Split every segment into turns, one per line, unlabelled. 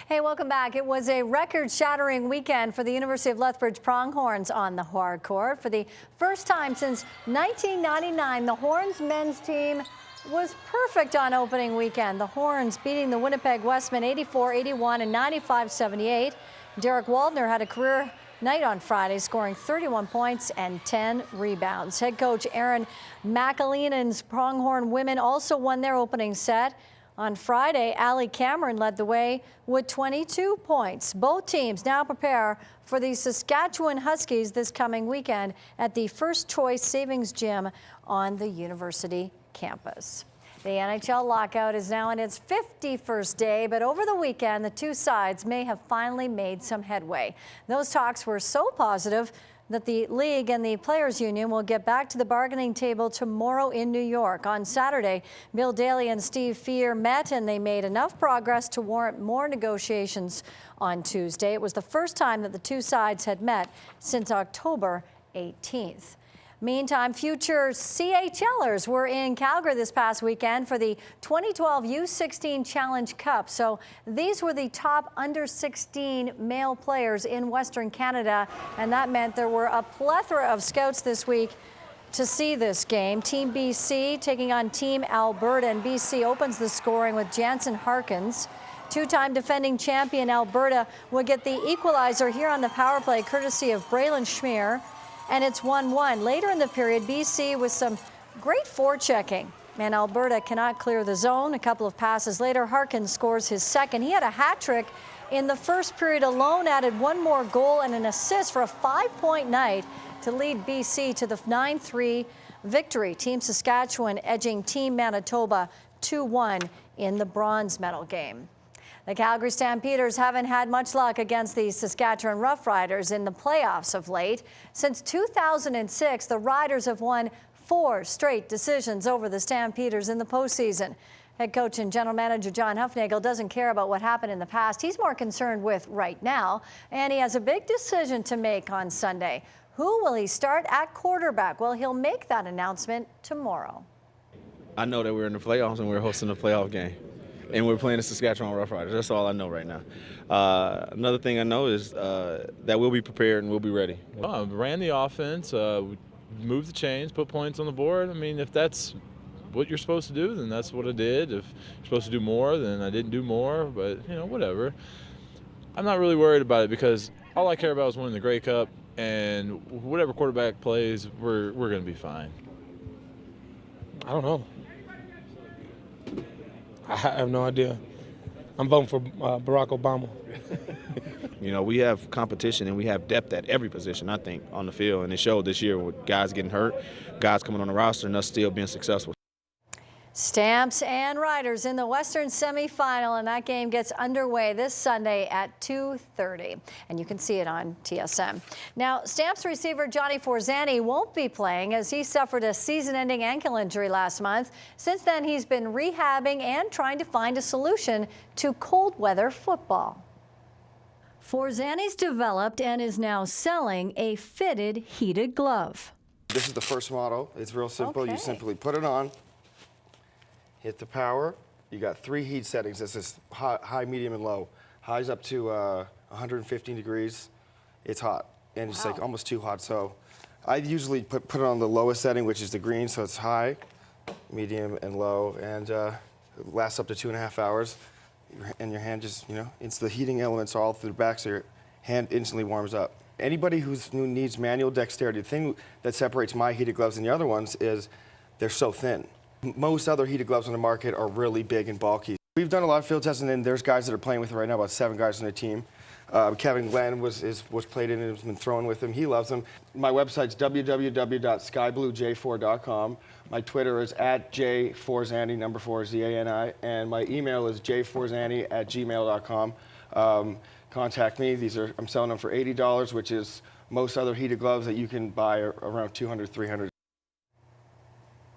Hey, welcome back. It was a record-shattering weekend for the University of Lethbridge Pronghorns on the hard court. For the first time since 1999, the Horns men's team was perfect on opening weekend. The Horns beating the Winnipeg Westmen 84-81 and 95-78. Derek Waldner had a career night on Friday, scoring 31 points and 10 rebounds. Head coach Aaron McAleenan's Pronghorn women also won their opening set. On Friday, Allie Cameron led the way with 22 points. Both teams now prepare for the Saskatchewan Huskies this coming weekend at the First Choice Savings Gym on the university campus. The NHL lockout is now in its 51st day, but over the weekend, the two sides may have finally made some headway. Those talks were so positive that the league and the players union will get back to the bargaining table tomorrow in New York. On Saturday, Bill Daly and Steve Fear met, and they made enough progress to warrant more negotiations on Tuesday. It was the first time that the two sides had met since October 18th. Meantime, future CHLers were in Calgary this past weekend for the 2012 U16 Challenge Cup. So these were the top under 16 male players in Western Canada, and that meant there were a plethora of scouts this week to see this game. Team BC taking on Team Alberta, and BC opens the scoring with Jansen Harkins. Two-time defending champion Alberta would get the equalizer here on the power play courtesy of Braylon Schmier. And it's 1-1. Later in the period, BC with some great forechecking. And Alberta cannot clear the zone. A couple of passes later, Harkins scores his second. He had a hat trick in the first period alone, added one more goal and an assist for a 5-point night to lead BC to the 9-3 victory. Team Saskatchewan edging Team Manitoba 2-1 in the bronze medal game. The Calgary Stampeders haven't had much luck against the Saskatchewan Roughriders in the playoffs of late. Since 2006, the Riders have won 4 straight decisions over the Stampeders in the postseason. Head coach and general manager John Hufnagel doesn't care about what happened in the past. He's more concerned with right now, and he has a big decision to make on Sunday. Who will he start at quarterback? Well, he'll make that announcement tomorrow.
I know that we're in the playoffs and we're hosting a playoff game. And we're playing the Saskatchewan Roughriders. That's all I know right now. Another thing I know is that we'll be prepared and we'll be ready.
Well, ran the offense, moved the chains, put points on the board. I mean, if that's what you're supposed to do, then that's what I did. If you're supposed to do more, then I didn't do more. But, you know, whatever. I'm not really worried about it because all I care about is winning the Grey Cup. And whatever quarterback plays, we're going to be fine.
I don't know. I have no idea. I'm voting for Barack Obama.
You know, we have competition and we have depth at every position, I think, on the field. And it showed this year with guys getting hurt, guys coming on the roster, and us still being successful.
Stamps and Riders in the Western semifinal, and that game gets underway this Sunday at 2:30, and you can see it on TSN. Now, Stamps receiver Johnny Forzani won't be playing as he suffered a season-ending ankle injury last month. Since then, he's been rehabbing and trying to find a solution to cold weather football. Forzani's developed and is now selling a fitted heated glove.
This is the first model. It's real simple.
Okay.
You simply put it on. Hit the power. You got 3 heat settings. This is high, medium, and low. High's up to 115 degrees. It's hot, and it's like almost too hot. So I usually put it on the lowest setting, which is the green, so it's high, medium, and low, and it lasts up to 2.5 hours. And your hand just, you know, it's the heating elements all through the back, so your hand instantly warms up. Anybody who needs manual dexterity, the thing that separates my heated gloves and the other ones is they're so thin. Most other heated gloves on the market are really big and bulky. We've done a lot of field testing, and there's guys that are playing with it right now, about 7 guys on the team. Kevin Glenn was played in and has been throwing with him. He loves them. My website's www.skybluej4.com. My Twitter is @jforzani, number 4 Z-A-N-I, and my email is jforzani@gmail.com. Contact me. I'm selling them for $80, which is most other heated gloves that you can buy are around $200, $300.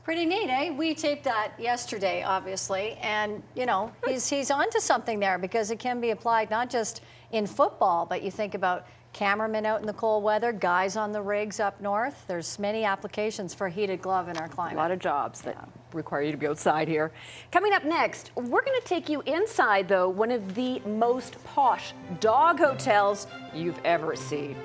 Pretty neat, eh? We taped that yesterday, obviously, and you know he's onto something there because it can be applied not just in football, but you think about cameramen out in the cold weather, guys on the rigs up north. There's many applications for a heated glove in our climate.
A lot of jobs that require you to be outside here. Coming up next, we're going to take you inside, though, one of the most posh dog hotels you've ever seen.